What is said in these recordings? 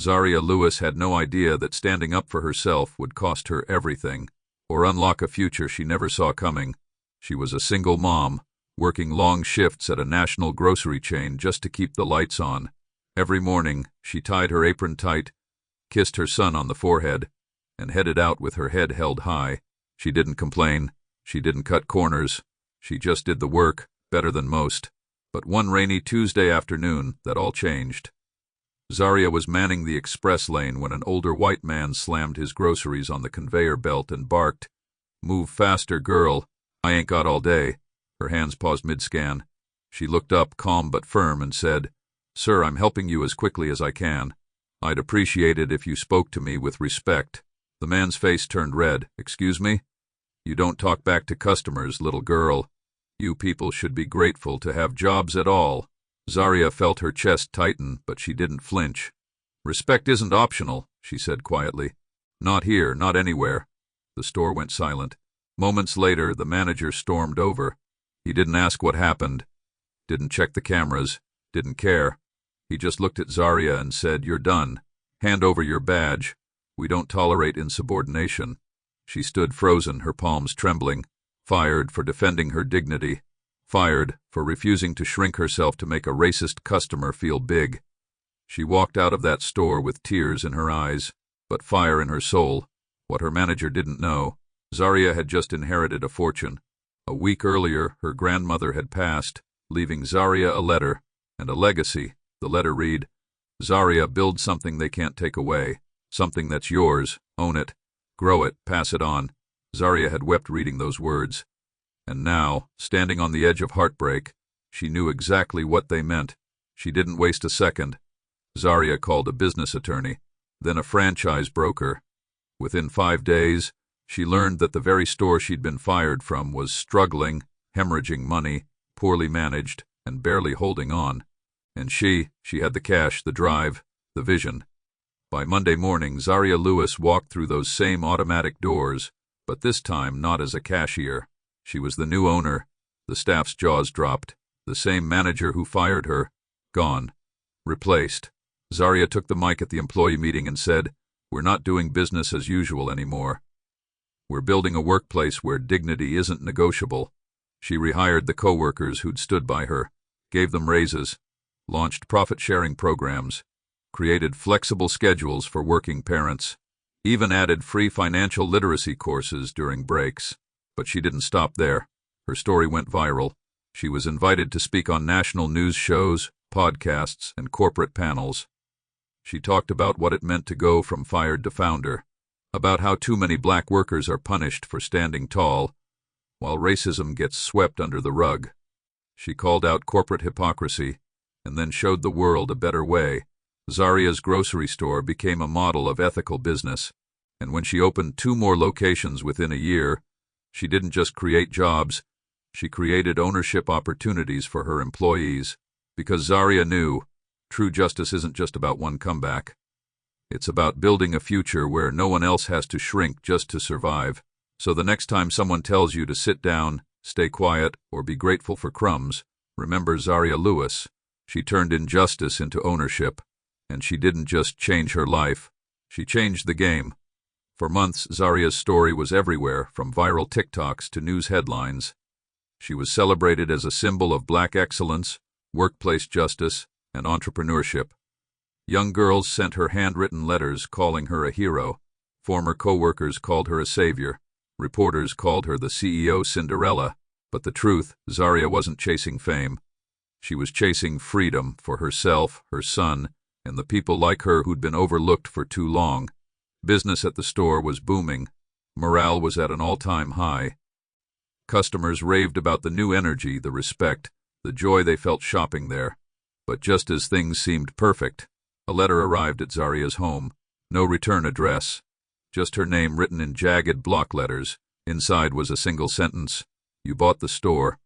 Zaria Lewis had no idea that standing up for herself would cost her everything, or unlock a future she never saw coming. She was a single mom, working long shifts at a national grocery chain just to keep the lights on. Every morning, she tied her apron tight, kissed her son on the forehead, and headed out with her head held high. She didn't complain. She didn't cut corners. She just did the work, better than most. But one rainy Tuesday afternoon, that all changed. Zaria was manning the express lane when an older white man slammed his groceries on the conveyor belt and barked, "Move faster, girl. I ain't got all day." Her hands paused mid-scan. She looked up, calm but firm, and said, "Sir, I'm helping you as quickly as I can. I'd appreciate it if you spoke to me with respect." The man's face turned red. "Excuse me? You don't talk back to customers, little girl. You people should be grateful to have jobs at all." Zaria felt her chest tighten, but she didn't flinch. "Respect isn't optional," she said quietly. "Not here, not anywhere." The store went silent. Moments later, the manager stormed over. He didn't ask what happened, didn't check the cameras, didn't care. He just looked at Zaria and said, "You're done. Hand over your badge. We don't tolerate insubordination." She stood frozen, her palms trembling. Fired for defending her dignity. Fired for refusing to shrink herself to make a racist customer feel big. She walked out of that store with tears in her eyes, but fire in her soul. What her manager didn't know, Zaria had just inherited a fortune. A week earlier, her grandmother had passed, leaving Zaria a letter and a legacy. The letter read, "Zaria, build something they can't take away. Something that's yours. Own it. Grow it. Pass it on." Zaria had wept reading those words. And now, standing on the edge of heartbreak, she knew exactly what they meant. She didn't waste a second. Zaria called a business attorney, then a franchise broker. Within 5 days, she learned that the very store she'd been fired from was struggling, hemorrhaging money, poorly managed, and barely holding on. And she had the cash, the drive, the vision. By Monday morning, Zaria Lewis walked through those same automatic doors, but this time not as a cashier. She was the new owner. The staff's jaws dropped. The same manager who fired her, gone. Replaced. Zaria took the mic at the employee meeting and said, "We're not doing business as usual anymore. We're building a workplace where dignity isn't negotiable." She rehired the co-workers who'd stood by her, gave them raises, launched profit-sharing programs, created flexible schedules for working parents, even added free financial literacy courses during breaks. But she didn't stop there. Her story went viral. She was invited to speak on national news shows, podcasts, and corporate panels. She talked about what it meant to go from fired to founder, about how too many black workers are punished for standing tall, while racism gets swept under the rug. She called out corporate hypocrisy, and then showed the world a better way. Zaria's grocery store became a model of ethical business, and when she opened 2 more locations within a year, she didn't just create jobs, she created ownership opportunities for her employees, because Zaria knew true justice isn't just about one comeback. It's about building a future where no one else has to shrink just to survive. So the next time someone tells you to sit down, stay quiet, or be grateful for crumbs, remember Zaria Lewis. She turned injustice into ownership, and she didn't just change her life, she changed the game. For months, Zaria's story was everywhere, from viral TikToks to news headlines. She was celebrated as a symbol of black excellence, workplace justice, and entrepreneurship. Young girls sent her handwritten letters calling her a hero. Former co-workers called her a savior. Reporters called her the CEO Cinderella. But the truth, Zaria wasn't chasing fame. She was chasing freedom for herself, her son, and the people like her who'd been overlooked for too long. Business at the store was booming. Morale was at an all-time high. Customers raved about the new energy, the respect, the joy they felt shopping there. But just as things seemed perfect, a letter arrived at Zaria's home. No return address, just her name written in jagged block letters. Inside was a single sentence, "You bought the store.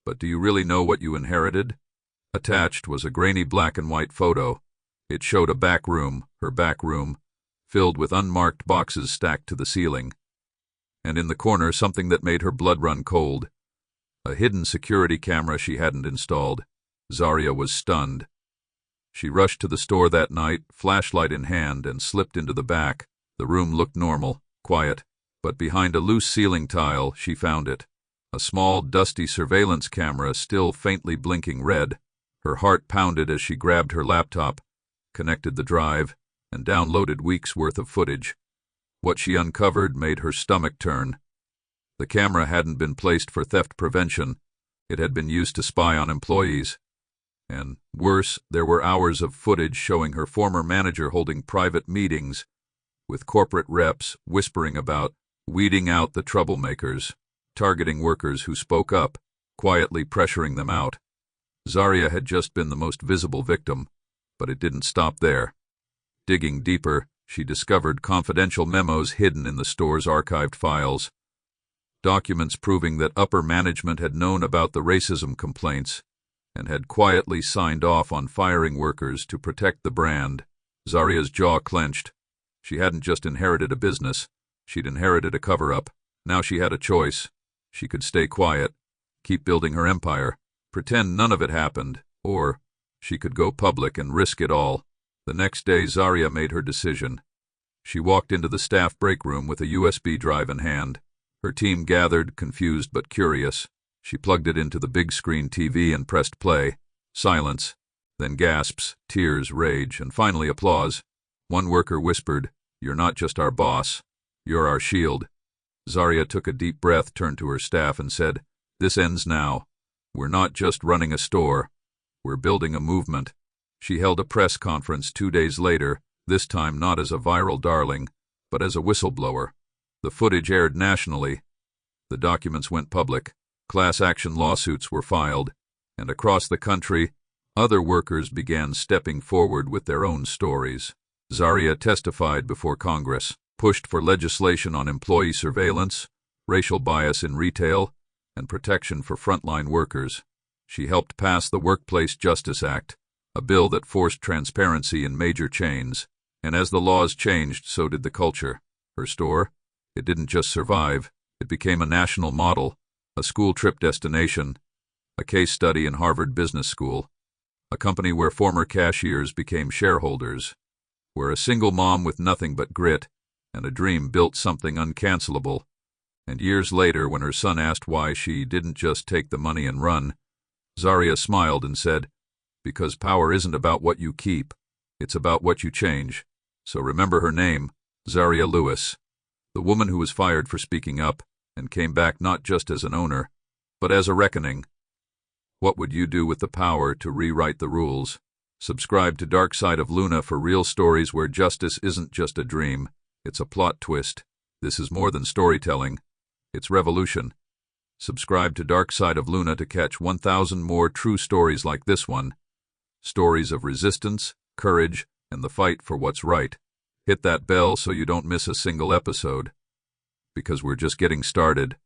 But do you really know what you inherited?" Attached was a grainy black and white photo. It showed a back room, her back room, filled with unmarked boxes stacked to the ceiling. And in the corner, something that made her blood run cold. A hidden security camera she hadn't installed. Zaria was stunned. She rushed to the store that night, flashlight in hand, and slipped into the back. The room looked normal, quiet, but behind a loose ceiling tile she found it. A small, dusty surveillance camera still faintly blinking red. Her heart pounded as she grabbed her laptop, connected the drive, and downloaded weeks' worth of footage. What she uncovered made her stomach turn. The camera hadn't been placed for theft prevention. It had been used to spy on employees. And worse, there were hours of footage showing her former manager holding private meetings with corporate reps, whispering about weeding out the troublemakers, targeting workers who spoke up, quietly pressuring them out. Zaria had just been the most visible victim, but it didn't stop there. Digging deeper, she discovered confidential memos hidden in the store's archived files. Documents proving that upper management had known about the racism complaints and had quietly signed off on firing workers to protect the brand. Zaria's jaw clenched. She hadn't just inherited a business, she'd inherited a cover-up. Now she had a choice. She could stay quiet, keep building her empire, pretend none of it happened, or she could go public and risk it all. The next day, Zaria made her decision. She walked into the staff break room with a USB drive in hand. Her team gathered, confused but curious. She plugged it into the big screen TV and pressed play. Silence, then gasps, tears, rage, and finally applause. One worker whispered, "You're not just our boss. You're our shield." Zaria took a deep breath, turned to her staff, and said, "This ends now. We're not just running a store. We're building a movement." She held a press conference 2 days later, this time not as a viral darling, but as a whistleblower. The footage aired nationally. The documents went public. Class action lawsuits were filed, and across the country, other workers began stepping forward with their own stories. Zaria testified before Congress, pushed for legislation on employee surveillance, racial bias in retail, and protection for frontline workers. She helped pass the Workplace Justice Act, a bill that forced transparency in major chains. And as the laws changed, so did the culture. Her store, it didn't just survive, it became a national model, a school trip destination, a case study in Harvard Business School, a company where former cashiers became shareholders, where a single mom with nothing but grit and a dream built something uncancelable. And years later, when her son asked why she didn't just take the money and run, Zaria smiled and said, "Because power isn't about what you keep, it's about what you change." So remember her name, Zaria Lewis, the woman who was fired for speaking up and came back not just as an owner, but as a reckoning. What would you do with the power to rewrite the rules? Subscribe to Dark Side of Luna for real stories where justice isn't just a dream, it's a plot twist. This is more than storytelling, it's revolution. Subscribe to Dark Side of Luna to catch 1,000 more true stories like this one. Stories of resistance, courage, and the fight for what's right. Hit that bell so you don't miss a single episode. Because we're just getting started.